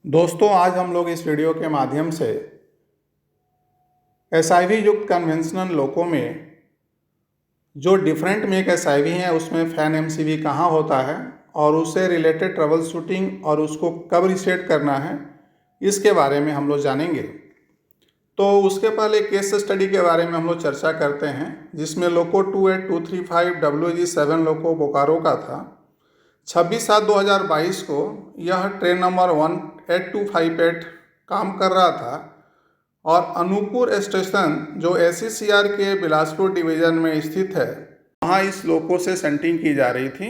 दोस्तों, आज हम लोग इस वीडियो के माध्यम से एसआईवी युक्त कन्वेंशनल लोको में जो डिफरेंट मेक एसआईवी हैं उसमें फैन एमसीवी कहाँ होता है और उससे रिलेटेड ट्रबल शूटिंग और उसको कब रिसेट करना है इसके बारे में हम लोग जानेंगे। तो उसके पहले केस स्टडी के बारे में हम लोग चर्चा करते हैं, जिसमें लोको 28235 WG7 लोको बोकारो का था। 26/7/2022 को यह ट्रेन नंबर 18258 काम कर रहा था और अनूपपुर स्टेशन जो एसईसीआर के बिलासपुर डिवीज़न में स्थित है, वहाँ इस लोको से सेंटिंग की जा रही थी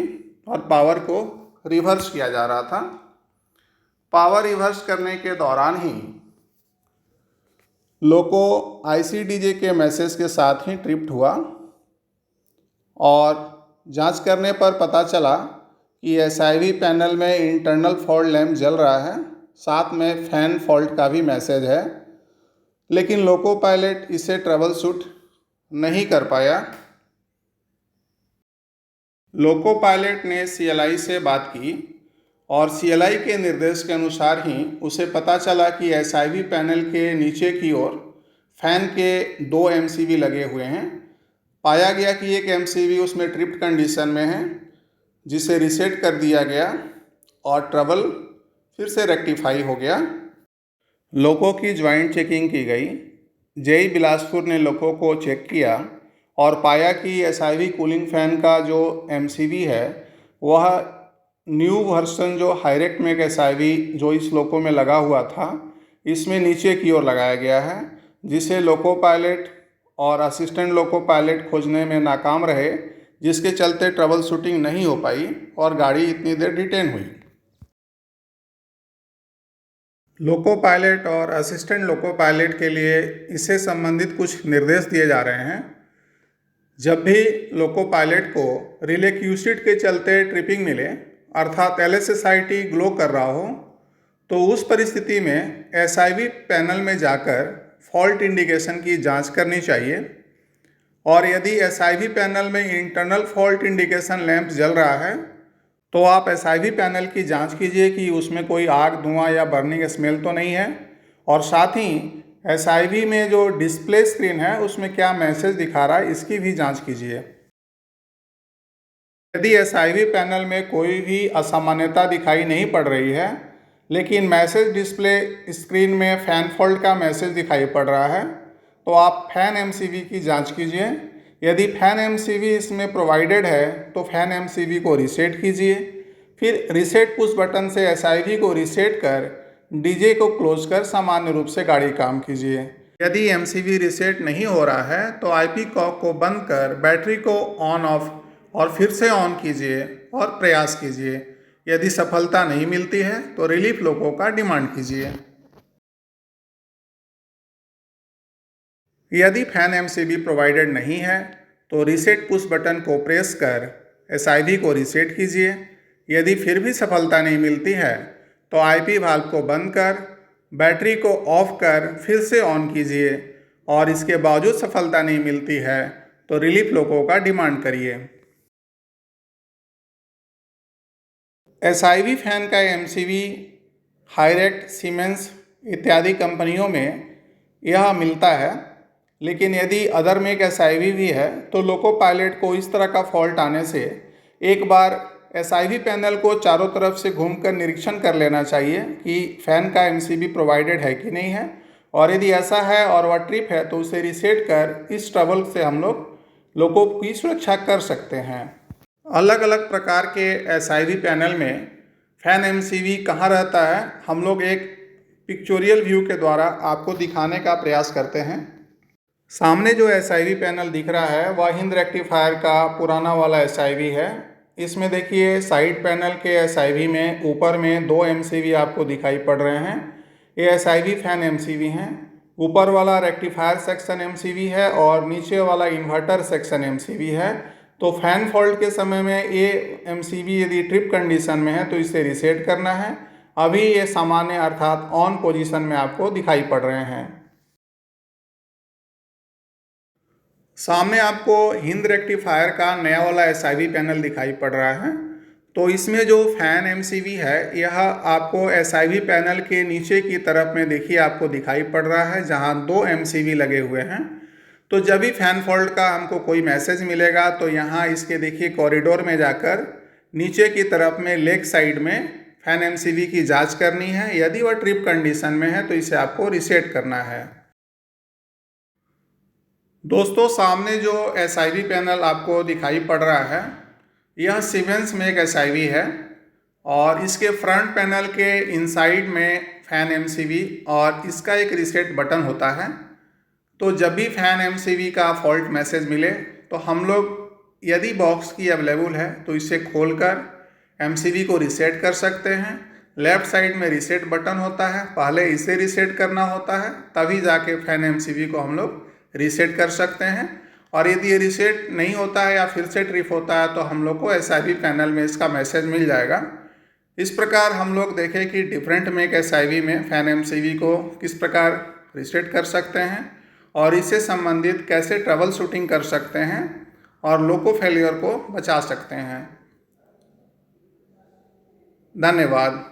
और पावर को रिवर्स किया जा रहा था। पावर रिवर्स करने के दौरान ही लोको आईसीडीजे के मैसेज के साथ ही ट्रिप्ड हुआ और जांच करने पर पता चला कि एसआईवी पैनल में इंटरनल फॉल्ट लैंप जल रहा है, साथ में फैन फॉल्ट का भी मैसेज है, लेकिन लोको पायलट इसे ट्रबल शूट नहीं कर पाया। लोको पायलट ने सीएलआई से बात की और सीएलआई के निर्देश के अनुसार ही उसे पता चला कि एसआईवी पैनल के नीचे की ओर फैन के 2 एमसीवी लगे हुए हैं। पाया गया कि एक एमसीवी उसमें ट्रिप्ड कंडीशन में है, जिसे रीसेट कर दिया गया और ट्रबल फिर से रेक्टिफाई हो गया। लोको की ज्वाइंट चेकिंग की गई। जेई बिलासपुर ने लोको को चेक किया और पाया कि एसआईवी कूलिंग फैन का जो एमसीवी है वह न्यू वर्सन जो हाईरेक्ट मेक एसआईवी जो इस लोको में लगा हुआ था, इसमें नीचे की ओर लगाया गया है, जिसे लोको पायलट और असिस्टेंट लोको पायलट खोजने में नाकाम रहे, जिसके चलते ट्रबल शूटिंग नहीं हो पाई और गाड़ी इतनी देर डिटेन हुई। लोको पायलट और असिस्टेंट लोको पायलट के लिए इससे संबंधित कुछ निर्देश दिए जा रहे हैं। जब भी लोको पायलट को रिले क्यूसिट के चलते ट्रिपिंग मिले, अर्थात एलएसएसआईटी ग्लो कर रहा हो, तो उस परिस्थिति में एसआईवी पैनल में जाकर फॉल्ट इंडिकेशन की जांच करनी चाहिए और यदि एसआईवी पैनल में इंटरनल फॉल्ट इंडिकेशन लैंप जल रहा है तो आप एसआईवी पैनल की जांच कीजिए कि उसमें कोई आग, धुआं या बर्निंग स्मेल तो नहीं है, और साथ ही एसआईवी में जो डिस्प्ले स्क्रीन है उसमें क्या मैसेज दिखा रहा है इसकी भी जांच कीजिए। यदि एसआईवी पैनल में कोई भी असामान्यता दिखाई नहीं पड़ रही है, लेकिन मैसेज डिस्प्ले स्क्रीन में फैन फॉल्ट का मैसेज दिखाई पड़ रहा है, तो आप फैन एमसीवी की जांच कीजिए। यदि फैन एमसीवी इसमें प्रोवाइडेड है तो फैन एमसीवी को रीसेट कीजिए। फिर रीसेट पुश बटन से एसआईवी को रीसेट कर डीजे को क्लोज कर सामान्य रूप से गाड़ी काम कीजिए। यदि एमसीवी रीसेट नहीं हो रहा है तो आईपी कॉक को बंद कर बैटरी को ऑन ऑफ और फिर से ऑन कीजिए और प्रयास कीजिए। यदि सफलता नहीं मिलती है तो रिलीफ लोको का डिमांड कीजिए। यदि फैन एमसीवी प्रोवाइडेड नहीं है तो रीसेट पुश बटन को प्रेस कर एसआईवी को रीसेट कीजिए। यदि फिर भी सफलता नहीं मिलती है तो आईपी वाल्व को बंद कर बैटरी को ऑफ कर फिर से ऑन कीजिए और इसके बावजूद सफलता नहीं मिलती है तो रिलीफ लोको का डिमांड करिए। एसआईवी फैन का एमसीवी हाईरेक्ट, सीमेंस इत्यादि कंपनियों में यह मिलता है, लेकिन यदि अदर मेक एसआईवी भी है तो लोको पायलट को इस तरह का फॉल्ट आने से एक बार एसआईवी पैनल को चारों तरफ से घूमकर निरीक्षण कर लेना चाहिए कि फैन का एमसीवी प्रोवाइडेड है कि नहीं है, और यदि ऐसा है और वह ट्रिप है तो उसे रीसेट कर इस ट्रबल से हम लोग लोको की सुरक्षा कर सकते हैं। अलग अलग प्रकार के एसआईवी पैनल में फैन एमसीवी कहाँ रहता है, हम लोग एक पिक्चोरियल व्यू के द्वारा आपको दिखाने का प्रयास करते हैं। सामने जो एसआईवी पैनल दिख रहा है वह हिंद रेक्टिफायर का पुराना वाला एसआईवी है। इसमें देखिए साइड पैनल के एसआईवी में ऊपर में 2 एमसीवी आपको दिखाई पड़ रहे हैं। ये एसआईवी फैन एमसीवी हैं। ऊपर वाला रेक्टिफायर सेक्शन एमसीवी है और नीचे वाला इन्वर्टर सेक्शन एमसीवी है। तो फैन फॉल्ट के समय में ये एमसीवी यदि ट्रिप कंडीशन में है तो इसे रीसेट करना है। अभी ये सामान्य अर्थात ऑन पोजीशन में आपको दिखाई पड़ रहे हैं। सामने आपको हिंद रेक्टिफायर का नया वाला एसआईवी पैनल दिखाई पड़ रहा है। तो इसमें जो फैन एमसीवी है यह आपको एसआईवी पैनल के नीचे की तरफ में देखिए आपको दिखाई पड़ रहा है, जहां 2 एमसीवी लगे हुए हैं। तो जब भी फैन फॉल्ट का हमको कोई मैसेज मिलेगा तो यहाँ इसके देखिए कॉरिडोर में जाकर नीचे की तरफ में लेग साइड में फैन एमसीवी की जांच करनी है। यदि वह ट्रिप कंडीशन में है तो इसे आपको रीसेट करना है। दोस्तों, सामने जो एसआईवी पैनल आपको दिखाई पड़ रहा है यह सीमेंस में एक एसआईवी है और इसके फ्रंट पैनल के इनसाइड में फैन एमसीवी और इसका एक रीसेट बटन होता है। तो जब भी फैन एमसीवी का फॉल्ट मैसेज मिले तो हम लोग यदि बॉक्स की अवेलेबल है तो इसे खोलकर एमसीवी को रीसेट कर सकते हैं। लेफ़्ट साइड में रीसेट बटन होता है, पहले इसे रीसेट करना होता है, तभी जाके फैन एमसीवी को हम लोग रीसेट कर सकते हैं। और यदि ये रीसेट नहीं होता है या फिर से ट्रिप होता है तो हम लोग को एसआईवी पैनल में इसका मैसेज मिल जाएगा। इस प्रकार हम लोग देखें कि डिफरेंट मेक एसआईवी में फैन एमसीवी को किस प्रकार रीसेट कर सकते हैं और इससे संबंधित कैसे ट्रबल शूटिंग कर सकते हैं और लोको फेलियर को बचा सकते हैं। धन्यवाद।